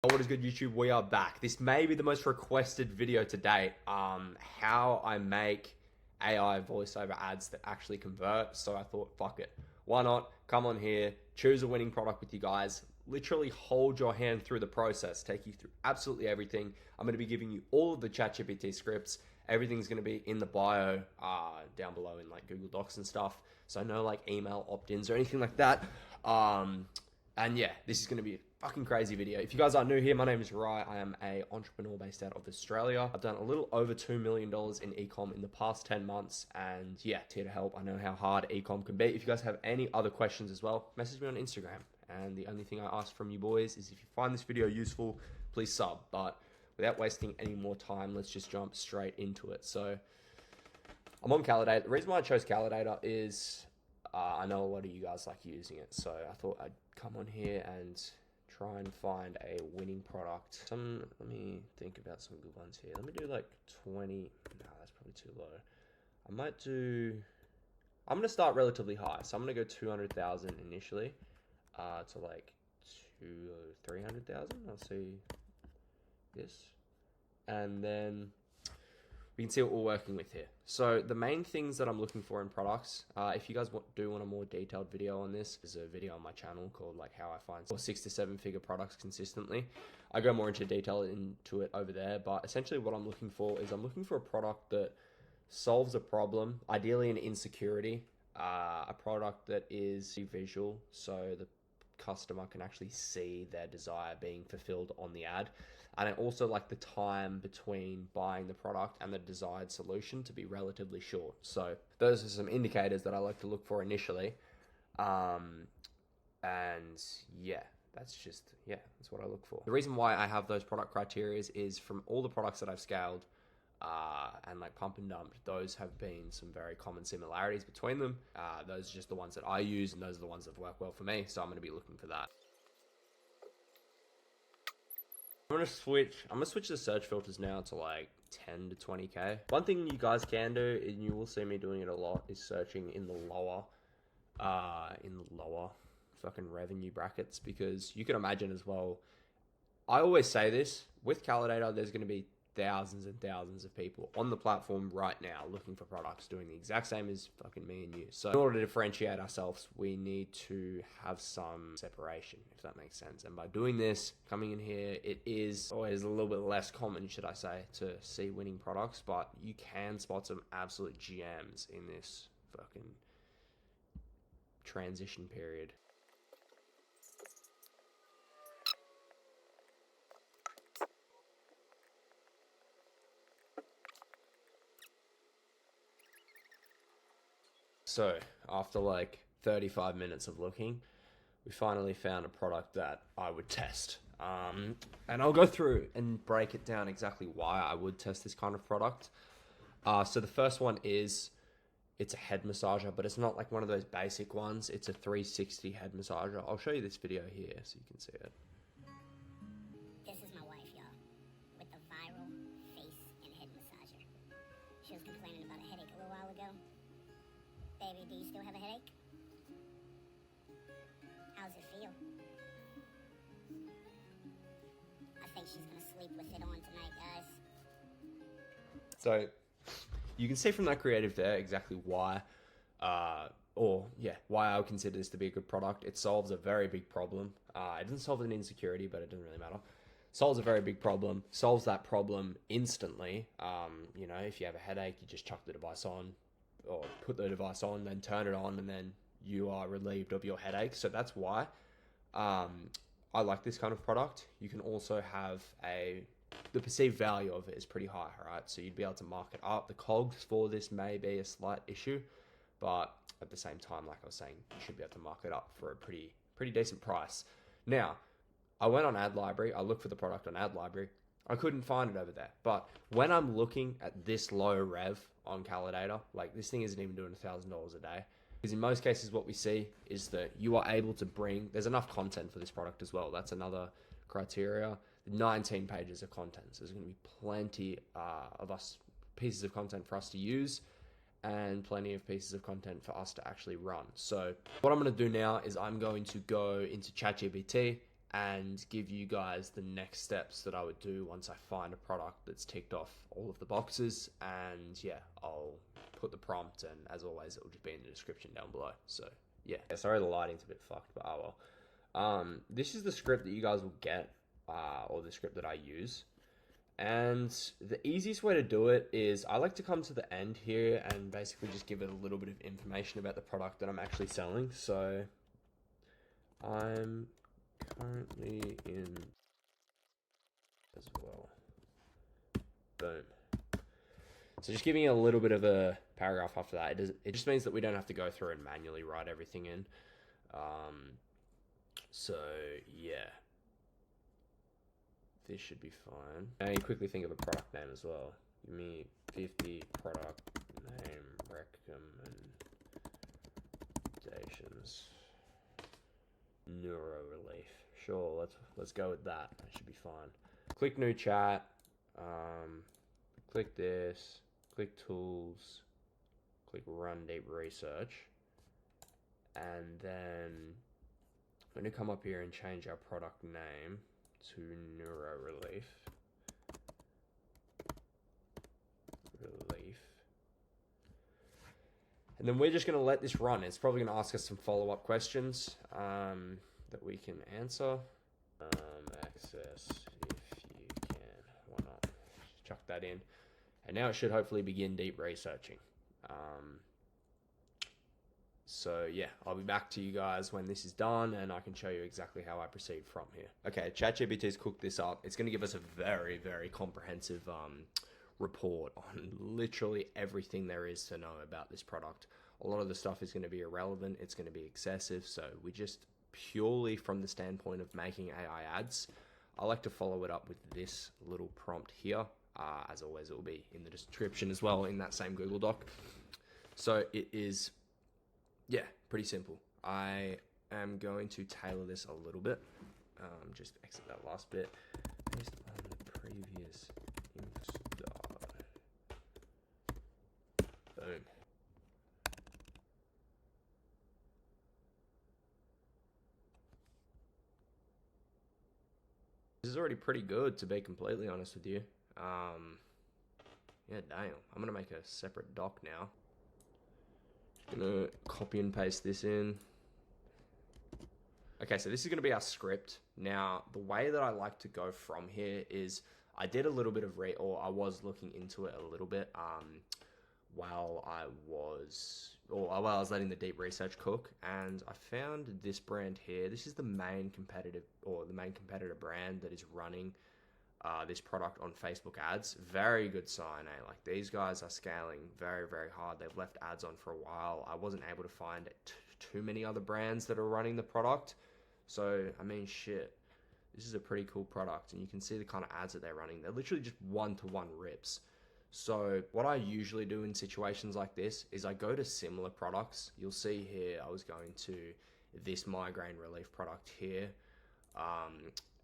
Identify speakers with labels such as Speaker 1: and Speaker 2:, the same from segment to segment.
Speaker 1: What is good, YouTube? We are back. This may be the most requested video to date. How I make AI voiceover ads that actually convert. So I thought, fuck it. Why not? Come on here, choose a winning product with you guys. Literally hold your hand through the process, take you through absolutely everything. I'm going to be giving you all of the ChatGPT scripts. Everything's going to be in the bio down below in like Google Docs and stuff. So no like email opt-ins or anything like that. And yeah, this is going to be a fucking crazy video. If you guys are new here, my name is Rai. I am an entrepreneur based out of Australia. I've done a little over $2 million in ecom in the past 10 months. And yeah, it's here to help. I know how hard ecom can be. If you guys have any other questions as well, message me on Instagram. And the only thing I ask from you boys is if you find this video useful, please sub. But without wasting any more time, let's just jump straight into it. So I'm on Calidator. The reason why I chose Calidator is I know a lot of you guys like using it. So I thought I'd come on here and try and find a winning product. Let me think about some good ones here. Let me do like 20. No, that's probably too low. I'm going to start relatively high. So I'm going to go 200,000 initially to like 300,000. I'll see this. And then we can see what we're working with here. So the main things that I'm looking for in products, if you guys do want a more detailed video on this, there's a video on my channel called like how I find 6 to 7 figure products consistently. I go more into detail into it over there, but essentially what I'm looking for is I'm looking for a product that solves a problem, ideally an insecurity, a product that is visual, so the customer can actually see their desire being fulfilled on the ad. And I also like the time between buying the product and the desired solution to be relatively short. So those are some indicators that I like to look for initially. And yeah, that's what I look for. The reason why I have those product criteria is from all the products that I've scaled and like pump and dump, those have been some very common similarities between them. Those are just the ones that I use, and those are the ones that work well for me. So I'm going to be looking for that. I'm gonna switch the search filters now to like 10 to 20k. One thing you guys can do, and you will see me doing it a lot, is searching in the lower fucking revenue brackets, because you can imagine as well. I always say this with Calidator, there's gonna be thousands and thousands of people on the platform right now looking for products doing the exact same as fucking me and you. So in order to differentiate ourselves, we need to have some separation, if that makes sense. And by doing this, coming in here, it is always a little bit less common, should I say, to see winning products, but you can spot some absolute gems in this fucking transition period. So after like 35 minutes of looking, we finally found a product that I would test. And I'll go through and break it down exactly why I would test this kind of product. So the first one is, it's a head massager, but it's not like one of those basic ones. It's a 360 head massager. I'll show you this video here so you can see it.
Speaker 2: This is my wife, y'all, with the viral face and head massager. She was complaining about a headache a little while ago. Baby, do you still have a headache? How does it feel? I think she's gonna sleep with it on tonight, guys.
Speaker 1: So you can see from that creative there exactly why, why I would consider this to be a good product. It solves a very big problem. It doesn't solve an insecurity, but it doesn't really matter. Solves a very big problem, solves that problem instantly. If you have a headache, you just chuck the device on, or put the device on, then turn it on, and then you are relieved of your headache. So that's why I like this kind of product. You can also have the perceived value of it is pretty high, right? So you'd be able to mark it up. The cogs for this may be a slight issue, but at the same time, like I was saying, you should be able to mark it up for a pretty decent price. Now, I went on Ad Library. I looked for the product on Ad Library. I couldn't find it over there. But when I'm looking at this low rev on Calidator, like this thing isn't even doing $1,000 a day. Because in most cases, what we see is that you are able to there's enough content for this product as well. That's another criteria. 19 pages of content. So there's going to be plenty pieces of content for us to use. and plenty of pieces of content for us to actually run. So what I'm going to do now is I'm going to go into ChatGPT and give you guys the next steps that I would do once I find a product that's ticked off all of the boxes. And yeah, I'll put the prompt, and as always, it will just be in the description down below. So yeah, sorry the lighting's a bit fucked, but oh well. This is the script that you guys will get, or the script that I use. And the easiest way to do it is I like to come to the end here and basically just give it a little bit of information about the product that I'm actually selling. So I'm currently in as well. Boom. So just giving a little bit of a paragraph after that. It just means that we don't have to go through and manually write everything in. So yeah, this should be fine. Now you quickly think of a product name as well. Give me 50 product name recommendations. Neuro relief. Sure, let's go with that. That should be fine. Click new chat. Click this. Click tools. Click run deep research. And then I'm going to come up here and change our product name to neuro relief. And then we're just going to let this run. It's probably going to ask us some follow-up questions that we can answer. Access if you can. Why not? Just chuck that in. And now it should hopefully begin deep researching. So yeah, I'll be back to you guys when this is done, and I can show you exactly how I proceed from here. Okay, ChatGPT's cooked this up. It's going to give us a very, very comprehensive report on literally everything there is to know about this product. A lot of the stuff is going to be irrelevant. It's going to be excessive. So we just purely from the standpoint of making AI ads, I like to follow it up with this little prompt here. As always, it will be in the description as well in that same Google Doc. So it is, yeah, pretty simple. I am going to tailor this a little bit. Just exit that last bit. Based on the previous info. Boom. This is already pretty good, to be completely honest with you. Yeah, damn. I'm gonna make a separate doc now. Just gonna copy and paste this in. Okay, so this is gonna be our script. Now, the way that I like to go from here is I did a little bit of I was looking into it a little bit while I was letting the deep research cook, and I found this brand here. This is the main competitor brand that is running this product on Facebook ads. Very good sign, eh? Like, these guys are scaling very, very hard. They've left ads on for a while. I wasn't able to find too many other brands that are running the product. So, I mean, shit. This is a pretty cool product, and you can see the kind of ads that they're running. They're literally just one-to-one rips. So what I usually do in situations like this is I go to similar products. You'll see here I was going to this migraine relief product here.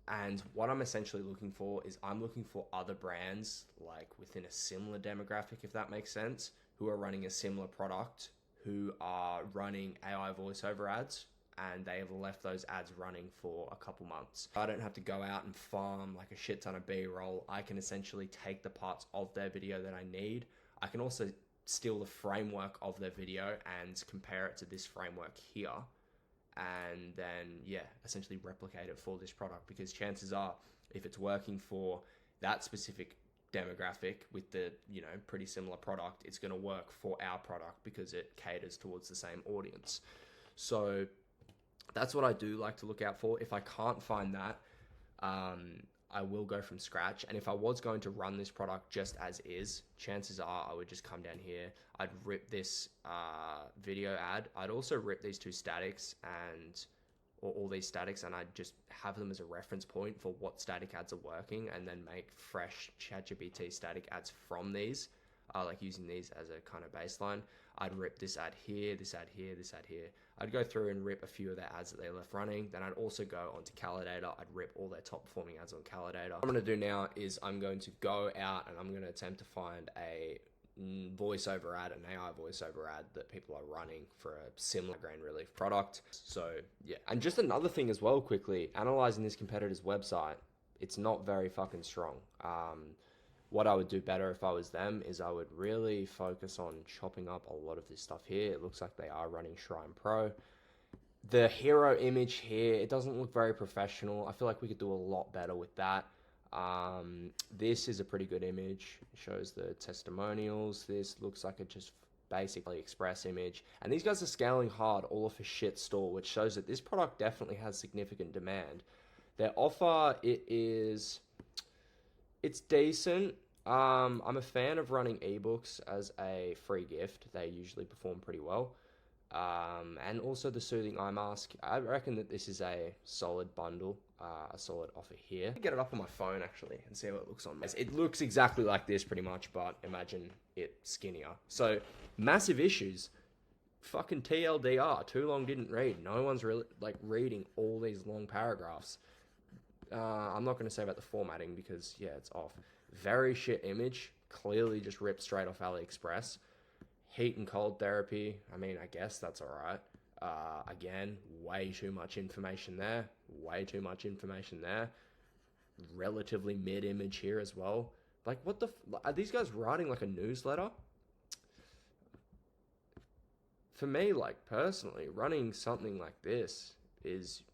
Speaker 1: And what I'm essentially looking for is I'm looking for other brands like within a similar demographic, if that makes sense, who are running a similar product, who are running AI voiceover ads, and they have left those ads running for a couple months. I don't have to go out and farm like a shit ton of B-roll. I can essentially take the parts of their video that I need. I can also steal the framework of their video and compare it to this framework here, and then, yeah, essentially replicate it for this product, because chances are, if it's working for that specific demographic with the, pretty similar product, it's going to work for our product because it caters towards the same audience. So that's what I do like to look out for. If I can't find that, I will go from scratch. And if I was going to run this product just as is, chances are I would just come down here. I'd rip this video ad. I'd also rip these two statics or all these statics, and I'd just have them as a reference point for what static ads are working, and then make fresh ChatGPT static ads from these, like using these as a kind of baseline. I'd rip this ad here, this ad here, this ad here. I'd go through and rip a few of their ads that they left running. Then I'd also go onto Caladator. I'd rip all their top performing ads on Caladator. What I'm going to do now is I'm going to go out and I'm going to attempt to find a voiceover ad, an AI voiceover ad that people are running for a similar grain relief product. So yeah, and just another thing as well, quickly analyzing this competitor's website, it's not very fucking strong. What I would do better if I was them is I would really focus on chopping up a lot of this stuff here. It looks like they are running Shrine Pro. The hero image here, it doesn't look very professional. I feel like we could do a lot better with that. This is a pretty good image. It shows the testimonials. This looks like a just basically express image. And these guys are scaling hard all off a shit store, which shows that this product definitely has significant demand. Their offer, it's decent. I'm a fan of running ebooks as a free gift. They usually perform pretty well. And also the soothing eye mask. I reckon that this is a solid bundle, a solid offer here. Get it up on my phone actually and see how it looks on. It looks exactly like this pretty much, but imagine it skinnier. So massive issues. Fucking TLDR, too long didn't read. No one's really like reading all these long paragraphs. I'm not going to say about the formatting because yeah, it's off. Very shit image. Clearly just ripped straight off AliExpress. Heat and cold therapy, I mean, I guess that's all right. Again, way too much information there. Way too much information there. Relatively mid image here as well. Like, what the... Are these guys writing like a newsletter? For me, like, personally, running something like this is...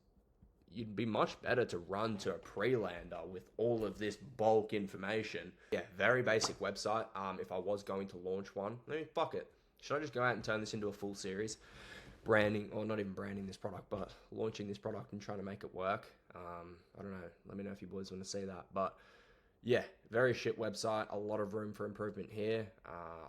Speaker 1: You'd be much better to run to a pre-lander with all of this bulk information. Yeah, very basic website. If I was going to launch one, I mean, fuck it. Should I just go out and turn this into a full series? Branding, or not even branding this product, but launching this product and trying to make it work. I don't know. Let me know if you boys want to see that. But yeah, very shit website. A lot of room for improvement here.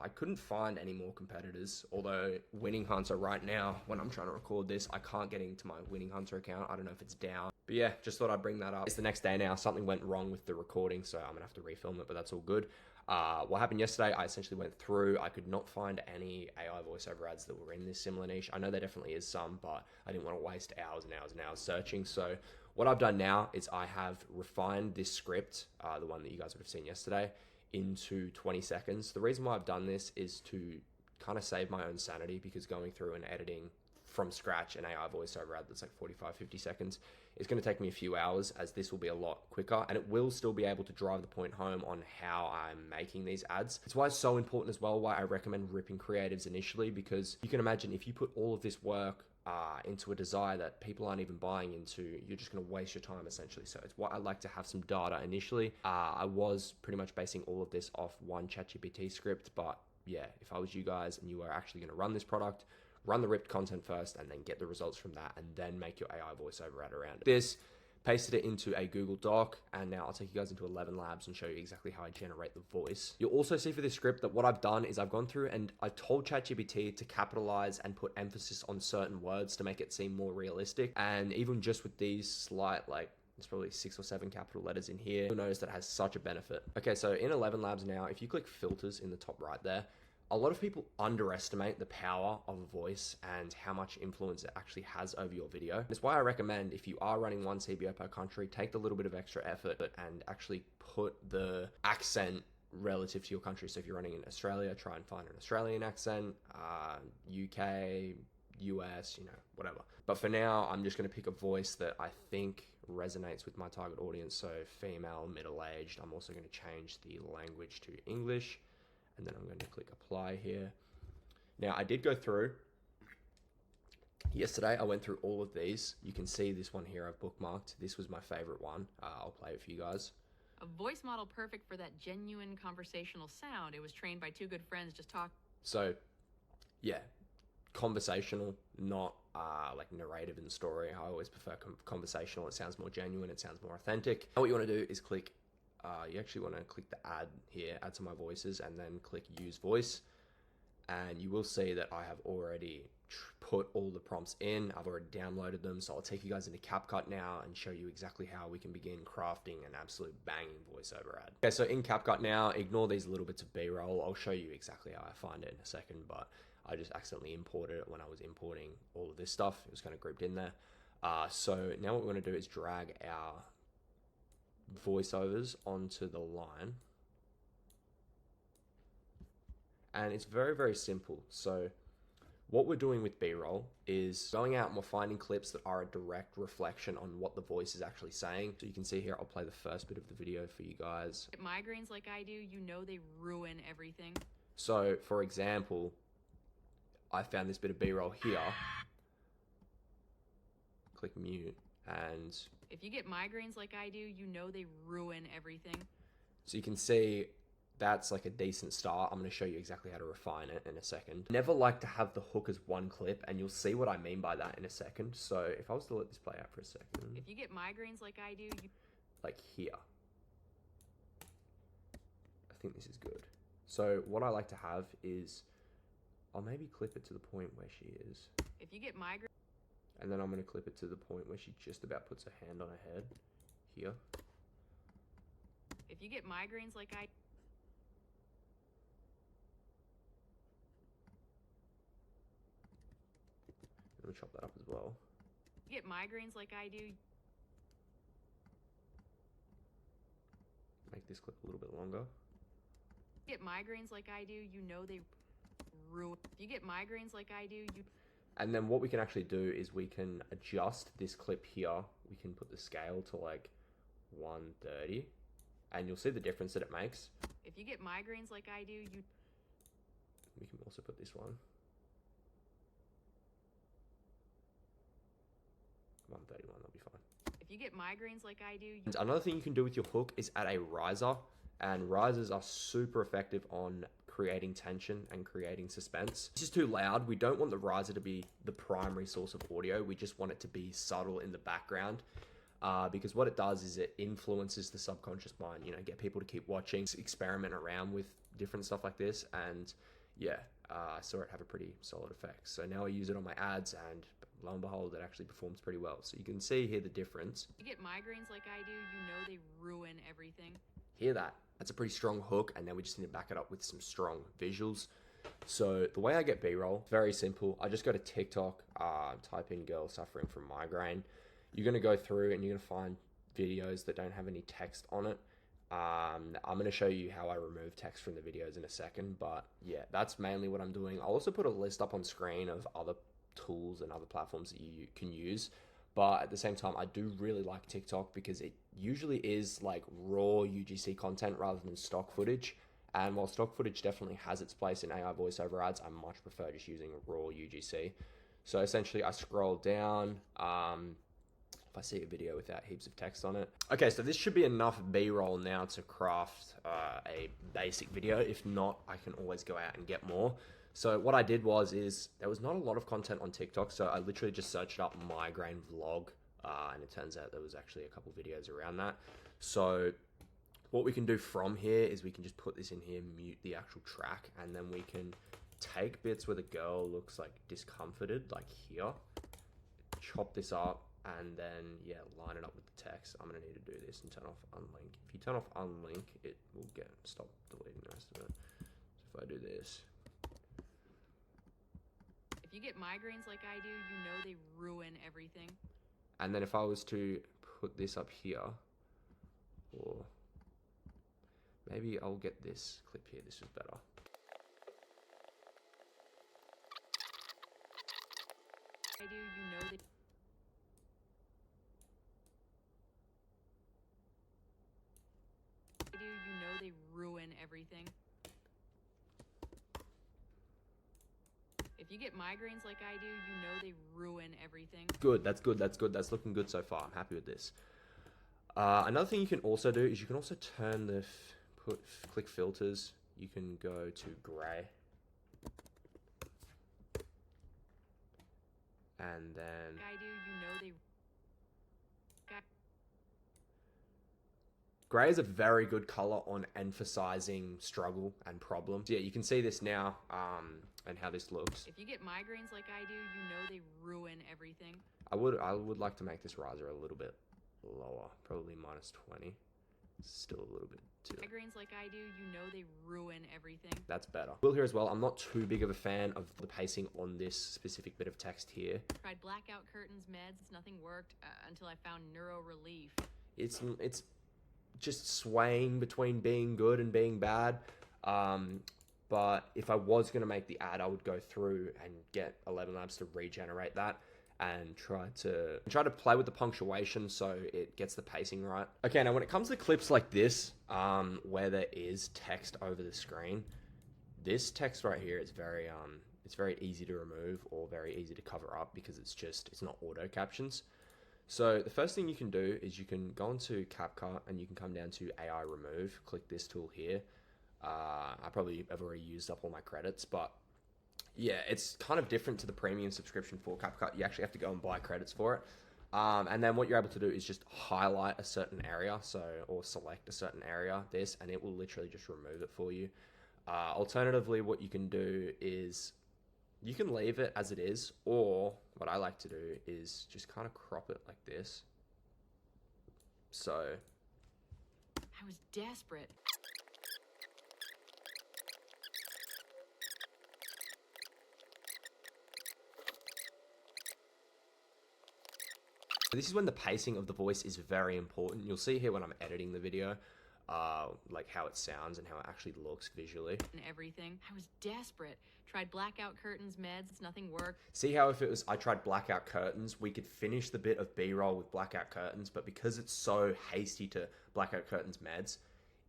Speaker 1: I couldn't find any more competitors, although Winning Hunter right now, when I'm trying to record this, I can't get into my Winning Hunter account. I don't know if it's down. But yeah, just thought I'd bring that up. It's the next day now. Something went wrong with the recording, so I'm going to have to refilm it, but that's all good. What happened yesterday, I essentially went through. I could not find any AI voiceover ads that were in this similar niche. I know there definitely is some, but I didn't want to waste hours and hours and hours searching. So what I've done now is I have refined this script, the one that you guys would have seen yesterday, into 20 seconds. The reason why I've done this is to kind of save my own sanity, because going through and editing from scratch an AI voiceover ad that's like 45, 50 seconds is going to take me a few hours, as this will be a lot quicker, and it will still be able to drive the point home on how I'm making these ads. It's why it's so important as well, why I recommend ripping creatives initially, because you can imagine if you put all of this work into a desire that people aren't even buying into, you're just going to waste your time essentially. So it's why I like to have some data initially. I was pretty much basing all of this off one ChatGPT script, but yeah, if I was you guys and you were actually going to run this product, run the ripped content first and then get the results from that, and then make your AI voiceover ad around it. This, pasted it into a Google Doc, and now I'll take you guys into 11 Labs and show you exactly how I generate the voice. You'll also see for this script that what I've done is I've gone through and I told ChatGPT to capitalize and put emphasis on certain words to make it seem more realistic. And even just with these slight, like, there's probably 6 or 7 capital letters in here, you'll notice that it has such a benefit. Okay, so in 11 Labs now, if you click filters in the top right there, a lot of people underestimate the power of a voice and how much influence it actually has over your video. That's why I recommend, if you are running one CBO per country, take the little bit of extra effort and actually put the accent relative to your country. So if you're running in Australia, try and find an Australian accent, UK, US, you know, whatever. But for now, I'm just going to pick a voice that I think resonates with my target audience. So female, middle-aged. I'm also going to change the language to English. And then I'm going to click apply here. Now, I did go through. Yesterday, I went through all of these. You can see this one here I've bookmarked. This was my favorite one. I'll play it for you guys.
Speaker 3: A voice model perfect for that genuine conversational sound. It was trained by 2 good friends just talk.
Speaker 1: So, yeah, conversational, not like narrative and story. I always prefer conversational. It sounds more genuine. It sounds more authentic. And what you want to do is click you actually want to click the add here, add to my voices, and then click use voice. And you will see that I have already put all the prompts in. I've already downloaded them. So I'll take you guys into CapCut now and show you exactly how we can begin crafting an absolute banging voiceover ad. Okay, so in CapCut now, ignore these little bits of B-roll. I'll show you exactly how I find it in a second, but I just accidentally imported it when I was importing all of this stuff. It was kind of grouped in there. So now what we're going to do is drag our voiceovers onto the line, And it's very, very simple. So what we're doing with B-roll is going out and we're finding clips that are a direct reflection on what the voice is actually saying. So you can see here, I'll play the first bit of the video for you guys.
Speaker 3: Migraines like I do, you know they ruin everything.
Speaker 1: So for example, I found this bit of B-roll here. Click mute, and
Speaker 3: if you get migraines like I do, you know they ruin everything.
Speaker 1: So you can see that's like a decent start. I'm going to show you exactly how to refine it in a second. Never like to have the hook as one clip, and you'll see what I mean by that in a second. So if I was to let this play out for a second.
Speaker 3: If you get migraines like I do,
Speaker 1: like here. I think this is good. So what I like to have is, I'll maybe clip it to the point where she is.
Speaker 3: If you get migraines.
Speaker 1: And then I'm going to clip it to the point where she just about puts her hand on her head. Here.
Speaker 3: If you get migraines like I...
Speaker 1: Let me chop that up as well.
Speaker 3: You get migraines like I do.
Speaker 1: Make this clip a little bit longer.
Speaker 3: You get migraines like I do, you know they ruin... If you get migraines like I do, you...
Speaker 1: And then what we can actually do is we can adjust this clip here. We can put the scale to like 130, and you'll see the difference that it makes.
Speaker 3: If you get migraines like I do, you...
Speaker 1: We can also put this one. 131, that'll be fine.
Speaker 3: If you get migraines like I do...
Speaker 1: And another thing you can do with your hook is add a riser, and risers are super effective on creating tension and creating suspense. This is too loud. We don't want the riser to be the primary source of audio. We just want it to be subtle in the background, because what it does is it influences the subconscious mind, you know, get people to keep watching, experiment around with different stuff like this. And yeah, I saw it have a pretty solid effect. So now I use it on my ads, and lo and behold, it actually performs pretty well. So you can see here the difference.
Speaker 3: You get migraines like I do, you know they ruin everything.
Speaker 1: Hear that? That's a pretty strong hook, and then we just need to back it up with some strong visuals. So the way I get B-roll, very simple. I just go to TikTok, type in girl suffering from migraine. You're going to go through and you're going to find videos that don't have any text on it. I'm going to show you how I remove text from the videos in a second, but yeah, that's mainly what I'm doing. I'll also put a list up on screen of other tools and other platforms that you can use. But at the same time, I do really like TikTok because it usually is like raw UGC content rather than stock footage. And while stock footage definitely has its place in AI voiceover ads, I much prefer just using raw UGC. So essentially I scroll down, if I see a video without heaps of text on it. Okay, so this should be enough B-roll now to craft a basic video. If not, I can always go out and get more. So what I did is there was not a lot of content on TikTok, so I literally just searched up migraine vlog, and it turns out there was actually a couple videos around that. So what we can do from here is we can just put this in here, mute the actual track, and then we can take bits where the girl looks like discomforted, like here, chop this up, and then, yeah, line it up with the text. I'm going to need to do this and turn off unlink. If you turn off unlink, it will stop deleting the rest of it. So if I do this...
Speaker 3: If you get migraines like I do, you know they ruin everything.
Speaker 1: And then if I was to put this up here, or maybe I'll get this clip here. This is better.
Speaker 3: I do, you know they... I do, you know they ruin everything. If you get migraines like I do, you know they ruin everything.
Speaker 1: Good, that's good, that's good. That's looking good so far. I'm happy with this. Another thing you can also do is you can also turn the, click filters. You can go to gray. And then...
Speaker 3: I do, you know they...
Speaker 1: Grey is a very good color on emphasizing struggle and problem. So yeah, you can see this now, and how this looks.
Speaker 3: If you get migraines like I do, you know they ruin everything.
Speaker 1: I would like to make this riser a little bit lower, probably -20. Still a little bit too.
Speaker 3: Migraines like I do, you know they ruin everything.
Speaker 1: That's better. Will here as well. I'm not too big of a fan of the pacing on this specific bit of text here.
Speaker 3: Tried blackout curtains, meds, nothing worked until I found neuro relief.
Speaker 1: It's just swaying between being good and being bad. But if I was going to make the ad, I would go through and get 11 Labs to regenerate that and try to play with the punctuation so it gets the pacing right. Okay, now when it comes to clips like this, where there is text over the screen, this text right here is very easy to remove or very easy to cover up because it's not auto captions. So the first thing you can do is you can go into CapCut and you can come down to AI remove, click this tool here. I probably have already used up all my credits, but yeah, it's kind of different to the premium subscription for CapCut. You actually have to go and buy credits for it. And then what you're able to do is just highlight a certain area, or select a certain area, and it will literally just remove it for you. Alternatively, what you can do is you can leave it as it is, or what I like to do is just kind of crop it like this. So
Speaker 3: I was desperate.
Speaker 1: this is when the pacing of the voice is very important. You'll see here when I'm editing the video, like how it sounds and how it actually looks visually.
Speaker 3: And everything. I was desperate. Tried blackout curtains, meds, nothing worked.
Speaker 1: See how if it was I tried blackout curtains, we could finish the bit of B-roll with blackout curtains, but because it's so hasty to blackout curtains meds,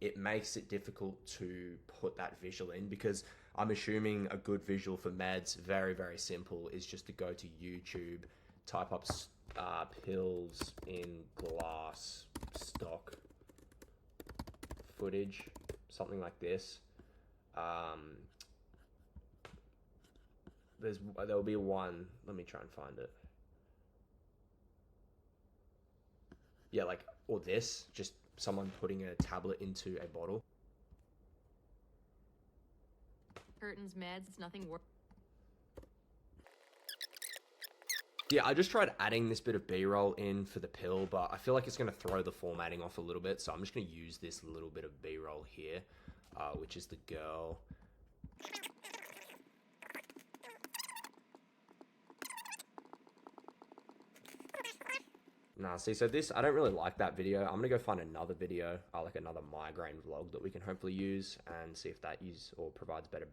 Speaker 1: it makes it difficult to put that visual in, because I'm assuming a good visual for meds, very, very simple, is just to go to YouTube, type up pills in glass stock footage, something like this. There'll be one. Let me try and find it. Yeah, like, or this, just someone putting a tablet into a bottle.
Speaker 3: Curtains, meds, nothing worked.
Speaker 1: Yeah, I just tried adding this bit of B-roll in for the pill, but I feel like it's going to throw the formatting off a little bit, so I'm just going to use this little bit of B-roll here, which is the girl. Nah, see, so this, I don't really like that video. I'm going to go find another video, like another migraine vlog that we can hopefully use and see if that provides better.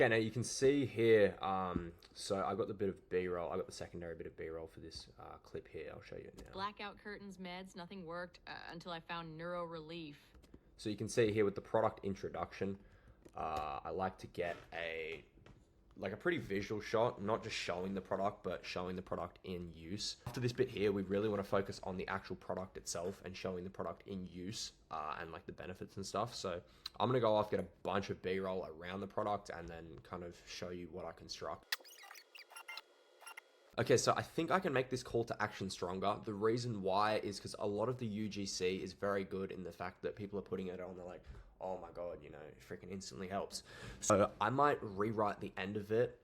Speaker 1: Okay, now you can see here, so I got the bit of B-roll, I got the secondary bit of B-roll for this clip here. I'll show you it now.
Speaker 3: Blackout curtains, meds, nothing worked until I found neuro relief.
Speaker 1: So you can see here with the product introduction, I like to get a pretty visual shot, not just showing the product, but showing the product in use. After this bit here, we really want to focus on the actual product itself and showing the product in use and like the benefits and stuff. So I'm going to go off, get a bunch of B-roll around the product and then kind of show you what I construct. Okay, so I think I can make this call to action stronger. The reason why is because a lot of the UGC is very good in the fact that people are putting it on, they're like, oh my god, you know, it freaking instantly helps. So I might rewrite the end of it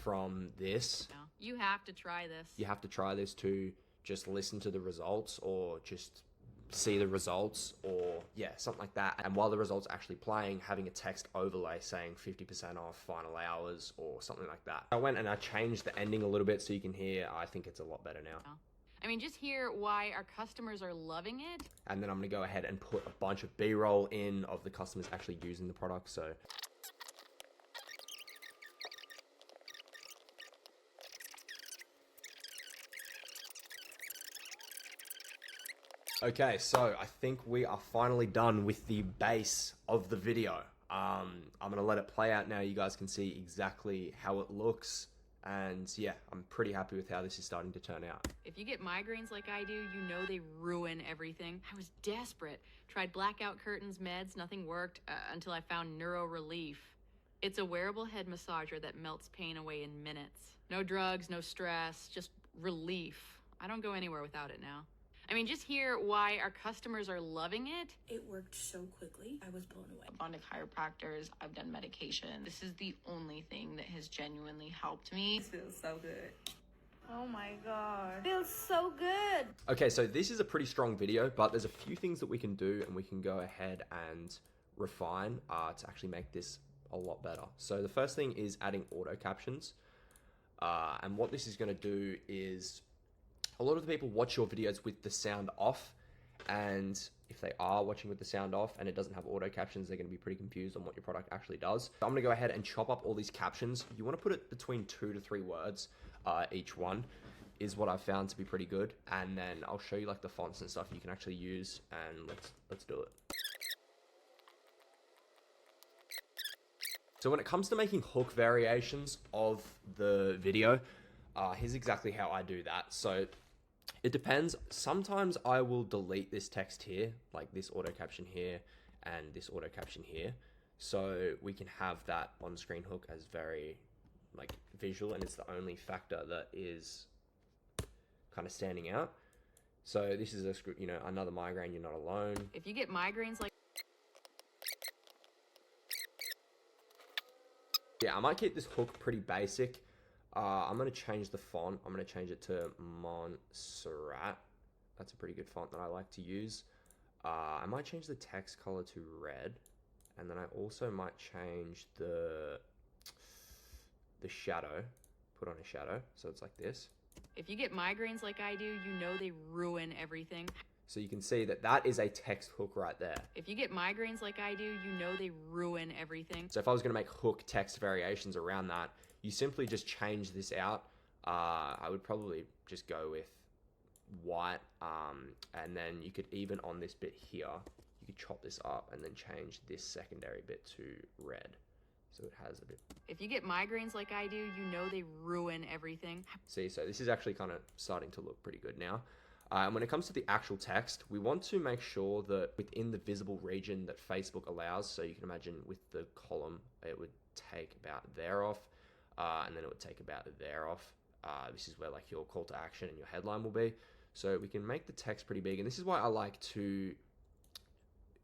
Speaker 1: from this.
Speaker 3: No, you have to try this.
Speaker 1: You have to try this to just listen to the results or just see the results or yeah, something like that. And while the results are actually playing, having a text overlay saying 50% off final hours or something like that. I went and I changed the ending a little bit so you can hear. I think it's a lot better now.
Speaker 3: I mean, just hear why our customers are loving it.
Speaker 1: And then I'm going to go ahead and put a bunch of B-roll in of the customers actually using the product. So okay, so I think we are finally done with the base of the video. I'm going to let it play out now. You guys can see exactly how it looks. And yeah, I'm pretty happy with how this is starting to turn out.
Speaker 3: If you get migraines like I do, you know they ruin everything. I was desperate. Tried blackout curtains, meds, nothing worked until I found neuro relief. It's a wearable head massager that melts pain away in minutes. No drugs, no stress, just relief. I don't go anywhere without it now. I mean, just hear why our customers are loving it.
Speaker 4: It worked so quickly, I was blown away. I've gone to chiropractors, I've done medication. This is the only thing that has genuinely helped me. This feels so good. Oh my god. Feels so good.
Speaker 1: Okay, so this is a pretty strong video, but there's a few things that we can do and we can go ahead and refine to actually make this a lot better. So the first thing is adding auto captions. And what this is going to do is a lot of the people watch your videos with the sound off, and if they are watching with the sound off and it doesn't have auto captions, they're going to be pretty confused on what your product actually does. So I'm going to go ahead and chop up all these captions. You want to put it between 2 to 3 words each one is what I've found to be pretty good. And then I'll show you like the fonts and stuff you can actually use, and let's do it. So when it comes to making hook variations of the video, here's exactly how I do that. So it depends. Sometimes I will delete this text here, like this auto caption here and this auto caption here. So we can have that on-screen hook as very like visual, and it's the only factor that is kind of standing out. So this is another migraine, you're not alone.
Speaker 3: If you get migraines like...
Speaker 1: Yeah, I might keep this hook pretty basic. I'm going to change the font. I'm going to change it to Montserrat. That's a pretty good font that I like to use. I might change the text color to red. And then I also might change the shadow. Put on a shadow. So it's like this.
Speaker 3: If you get migraines like I do, you know they ruin everything.
Speaker 1: So you can see that that is a text hook right there.
Speaker 3: If you get migraines like I do, you know they ruin everything.
Speaker 1: So if I was going to make hook text variations around that, you simply just change this out. I would probably just go with white, and then you could even on this bit here, you could chop this up and then change this secondary bit to red. So it has a bit.
Speaker 3: If you get migraines like I do, you know they ruin everything.
Speaker 1: See, so this is actually kind of starting to look pretty good now. And when it comes to the actual text, we want to make sure that within the visible region that Facebook allows, so you can imagine with the column, it would take about there off, and then it would take about there off. This is where like your call to action and your headline will be. So we can make the text pretty big, and this is why I like to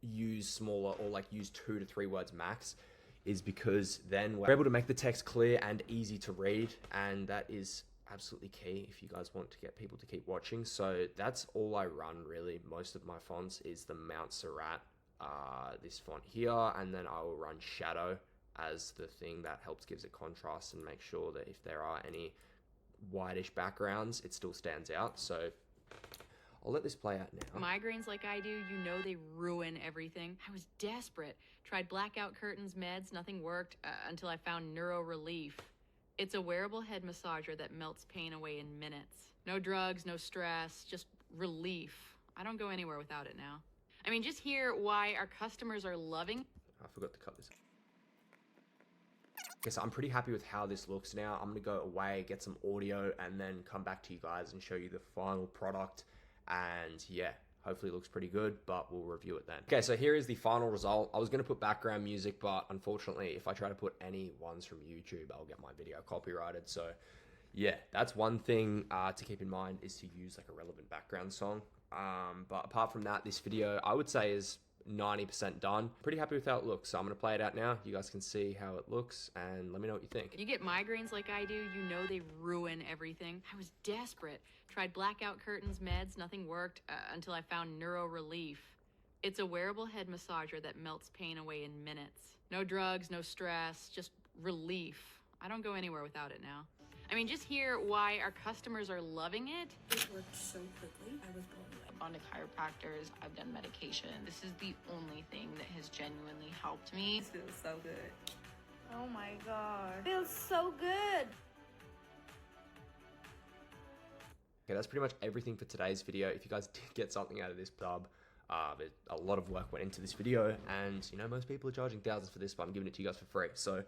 Speaker 1: use smaller or like use 2 to 3 words max, is because then we're able to make the text clear and easy to read, and that is absolutely key if you guys want to get people to keep watching. So that's all I run really. Most of my fonts is the Montserrat, this font here, and then I will run shadow as the thing that helps gives it contrast and make sure that if there are any whitish backgrounds, it still stands out. So I'll let this play out now.
Speaker 3: Migraines like I do, you know they ruin everything. I was desperate. Tried blackout curtains, meds, nothing worked until I found Neuro Relief. It's a wearable head massager that melts pain away in minutes. No drugs, no stress, just relief. I don't go anywhere without it now. I mean, just hear why our customers are loving.
Speaker 1: I forgot to cut this. Okay, so I'm pretty happy with how this looks now. I'm gonna go away, get some audio, and then come back to you guys and show you the final product. And yeah, hopefully it looks pretty good, but we'll review it then. Okay, so here is the final result. I was gonna put background music, but unfortunately, if I try to put any ones from YouTube, I'll get my video copyrighted. So yeah, that's one thing to keep in mind, is to use like a relevant background song. But apart from that, this video, I would say, is 90% done. Pretty happy with how it looks. So I'm gonna play it out now. You guys can see how it looks and let me know what you think.
Speaker 3: If you get migraines like I do, you know they ruin everything. I was desperate. Tried blackout curtains, meds, nothing worked until I found Neuro Relief. It's a wearable head massager that melts pain away in minutes. No drugs, no stress, just relief. I don't go anywhere without it now. I mean, just hear why our customers are loving it.
Speaker 4: It worked so quickly, I was blown away. I've gone to chiropractors, I've done medication. This is the only thing that has genuinely helped me. This feels so good. Oh my God. It feels so good.
Speaker 1: Okay, that's pretty much everything for today's video. If you guys did get something out of this dub, a lot of work went into this video, and you know, most people are charging thousands for this, but I'm giving it to you guys for free. So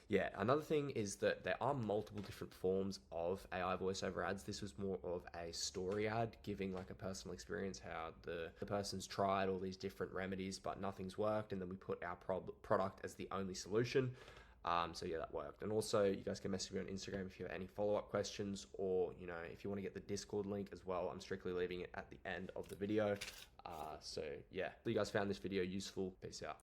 Speaker 1: yeah, another thing is that there are multiple different forms of AI voiceover ads. This was more of a story ad, giving like a personal experience, how the person's tried all these different remedies, but nothing's worked, and then we put our product as the only solution. So yeah, that worked. And also, you guys can message me on Instagram if you have any follow-up questions, or you know, if you want to get the Discord link as well. I'm strictly leaving it at the end of the video. So yeah, if you guys found this video useful, peace out.